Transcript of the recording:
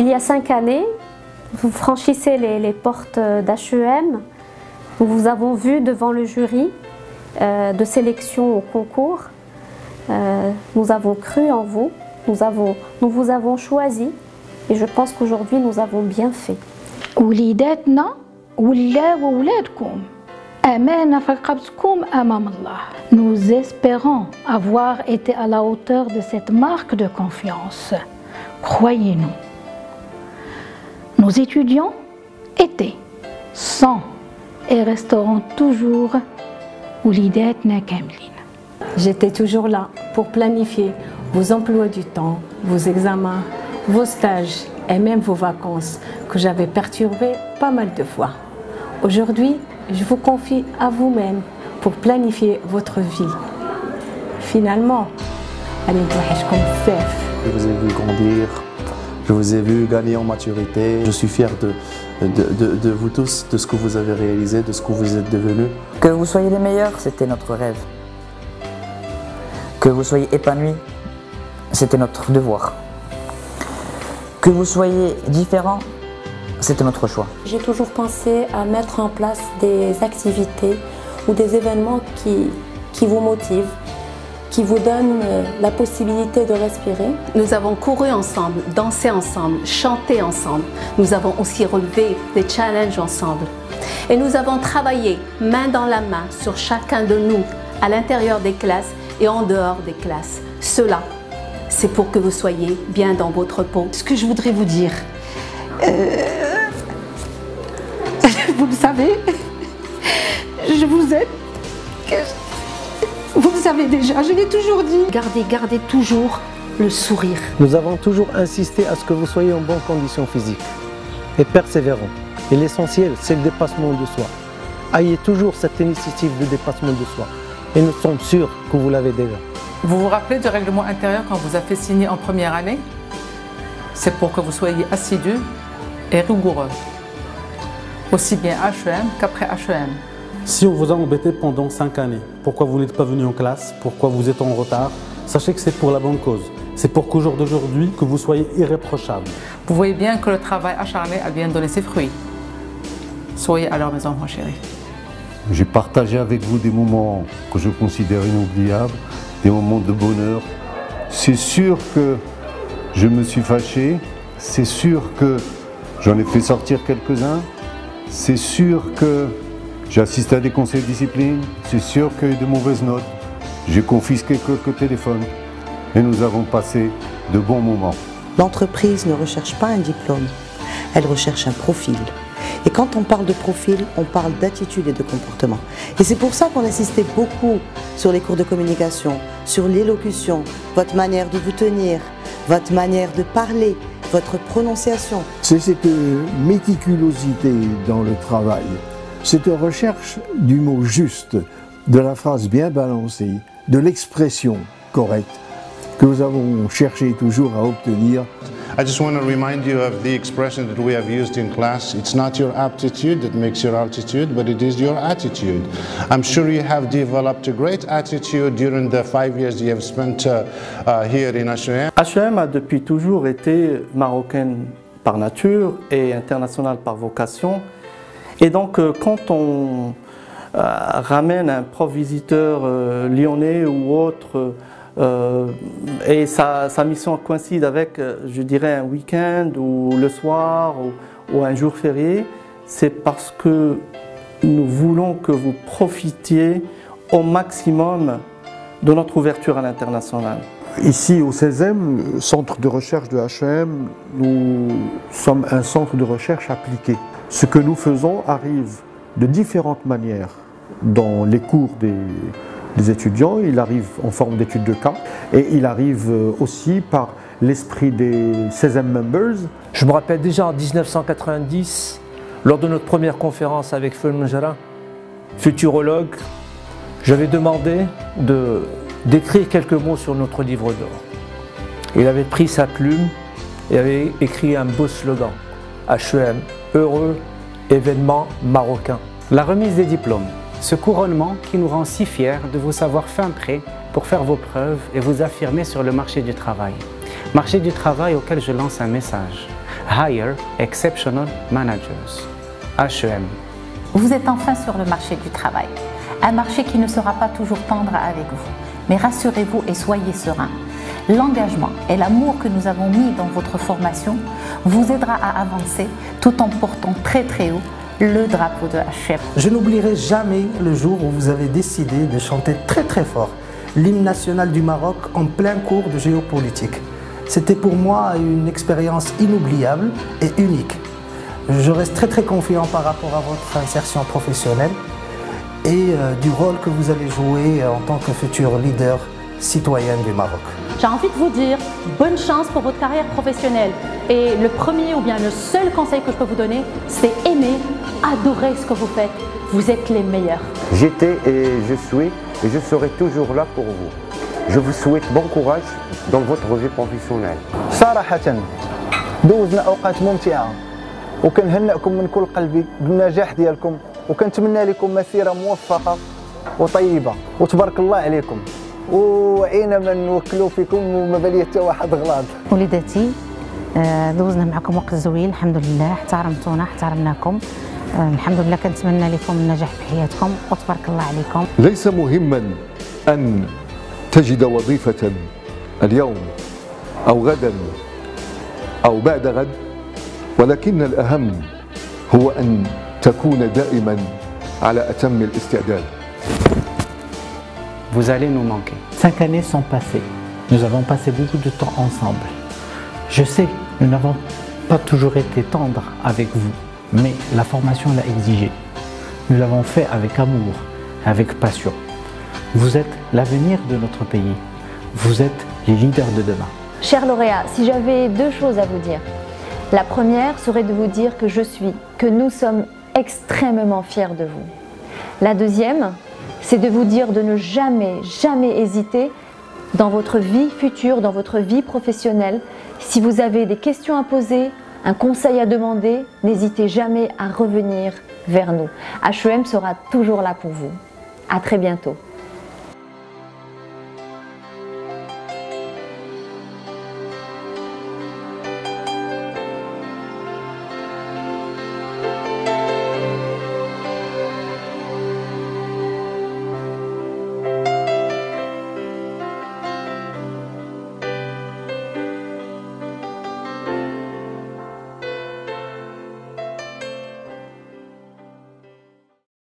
Il y a 5 années, vous franchissez les portes d'HEM. Nous vous avons vu devant le jury de sélection au concours. Nous avons cru en vous, nous vous avons choisi et je pense qu'aujourd'hui nous avons bien fait. وليداتنا ولاو ولادكم أمانة في رقبتكم أمام الله. Nous espérons avoir été à la hauteur de cette marque de confiance. Croyez-nous. Nos étudiants étaient, sont et resteront toujours وليداتنا كاملين. J'étais toujours là pour planifier vos emplois du temps, vos examens, vos stages et même vos vacances que j'avais perturbées pas mal de fois. Aujourd'hui, je vous confie à vous-même pour planifier votre vie. Finalement, je vous ai vu grandir, je vous ai vu gagner en maturité. Je suis fier de vous tous, de ce que vous avez réalisé, de ce que vous êtes devenus. Que vous soyez les meilleurs, c'était notre rêve. Que vous soyez épanouis, c'était notre devoir. Que vous soyez différents, c'était notre choix. J'ai toujours pensé à mettre en place des activités ou des événements qui vous motivent, qui vous donnent la possibilité de respirer. Nous avons couru ensemble, dansé ensemble, chanté ensemble. Nous avons aussi relevé des challenges ensemble. Et nous avons travaillé main dans la main sur chacun de nous, à l'intérieur des classes et en dehors des classes. Cela, c'est pour que vous soyez bien dans votre peau. Ce que je voudrais vous dire, vous le savez, je vous aime. Vous le savez déjà, je l'ai toujours dit. Gardez toujours le sourire. Nous avons toujours insisté à ce que vous soyez en bonne condition physique et persévérant. Et l'essentiel, c'est le dépassement de soi. Ayez toujours cette initiative de dépassement de soi. Et nous sommes sûrs que vous l'avez déjà. Vous vous rappelez du règlement intérieur qu'on vous a fait signer en première année? C'est pour que vous soyez assidus et rigoureux, aussi bien HEM qu'après HEM. Si on vous a embêté pendant 5 années, pourquoi vous n'êtes pas venu en classe, pourquoi vous êtes en retard, sachez que c'est pour la bonne cause. C'est pour qu'au jour d'aujourd'hui, que vous soyez irréprochable. Vous voyez bien que le travail acharné a bien donné ses fruits. Soyez à leur maison, mon chéri. J'ai partagé avec vous des moments que je considère inoubliables, des moments de bonheur. C'est sûr que je me suis fâché, c'est sûr que j'en ai fait sortir quelques-uns, c'est sûr que j'ai assisté à des conseils de discipline, c'est sûr qu'il y a eu de mauvaises notes, j'ai confisqué quelques téléphones et nous avons passé de bons moments. L'entreprise ne recherche pas un diplôme, elle recherche un profil. Et quand on parle de profil, on parle d'attitude et de comportement. Et c'est pour ça qu'on insistait beaucoup sur les cours de communication, sur l'élocution, votre manière de vous tenir, votre manière de parler, votre prononciation. C'est cette méticulosité dans le travail, cette recherche du mot juste, de la phrase bien balancée, de l'expression correcte que nous avons cherché toujours à obtenir. I just want to remind you of the expression that we have used in class. It's not your aptitude that makes your altitude, but it is your attitude. I'm sure you have developed a great attitude during the 5 years you have spent here in HEM. HEM a depuis toujours été marocaine par nature et internationale par vocation. Et donc quand on ramène un prof visiteur lyonnais ou autre, et sa mission coïncide avec, je dirais, un week-end ou le soir ou un jour férié, c'est parce que nous voulons que vous profitiez au maximum de notre ouverture à l'international. Ici au 16e, centre de recherche de HEM, nous sommes un centre de recherche appliqué. Ce que nous faisons arrive de différentes manières dans les cours des étudiants, il arrive en forme d'études de cas et il arrive aussi par l'esprit des 16e members. Je me rappelle déjà en 1990, lors de notre première conférence avec Feu Mjara, futurologue, j'avais demandé d'écrire quelques mots sur notre livre d'or. Il avait pris sa plume et avait écrit un beau slogan, HEM, heureux événement marocain. La remise des diplômes. Ce couronnement qui nous rend si fiers de vous savoir fin prêt pour faire vos preuves et vous affirmer sur le marché du travail. Marché du travail auquel je lance un message. Hire Exceptional Managers, HEM. Vous êtes enfin sur le marché du travail. Un marché qui ne sera pas toujours tendre avec vous. Mais rassurez-vous et soyez serein. L'engagement et l'amour que nous avons mis dans votre formation vous aidera à avancer tout en portant très très haut le drapeau de HEM. Je n'oublierai jamais le jour où vous avez décidé de chanter très très fort l'hymne national du Maroc en plein cours de géopolitique. C'était pour moi une expérience inoubliable et unique. Je reste très très confiant par rapport à votre insertion professionnelle et du rôle que vous allez jouer en tant que futur leader citoyen du Maroc. J'ai envie de vous dire bonne chance pour votre carrière professionnelle. Et le premier ou bien le seul conseil que je peux vous donner, c'est aimer, adorer ce que vous faites. Vous êtes les meilleurs. J'étais et je suis et je serai toujours là pour vous. Je vous souhaite bon courage dans votre vie professionnelle. صراحة دوزنا أوقات ممتعة وكنهنئكم من كل قلبي بالنجاح ديالكم وكنتمنى لكم مسيرة موفقة وطيبة وتبارك الله عليكم وعينا ما نوكلوا فيكم وما بالي حتى واحد غلاط. وليداتي دوزنا معكم وقت زوين الحمد لله احترمتونا احترمناكم الحمد لله كنتمنى لكم النجاح في حياتكم وتبارك الله عليكم. ليس مهما أن تجد وظيفة اليوم أو غدا أو بعد غد ولكن الأهم هو أن تكون دائما على أتم الاستعداد. Vous allez nous manquer. 5 années sont passées. Nous avons passé beaucoup de temps ensemble. Je sais, nous n'avons pas toujours été tendres avec vous, mais la formation l'a exigé. Nous l'avons fait avec amour, avec passion. Vous êtes l'avenir de notre pays. Vous êtes les leaders de demain. Chers lauréats, si j'avais 2 choses à vous dire. La première serait de vous dire que nous sommes extrêmement fiers de vous. La deuxième, c'est de vous dire de ne jamais hésiter dans votre vie future, dans votre vie professionnelle. Si vous avez des questions à poser, un conseil à demander, n'hésitez jamais à revenir vers nous. HEM sera toujours là pour vous. À très bientôt.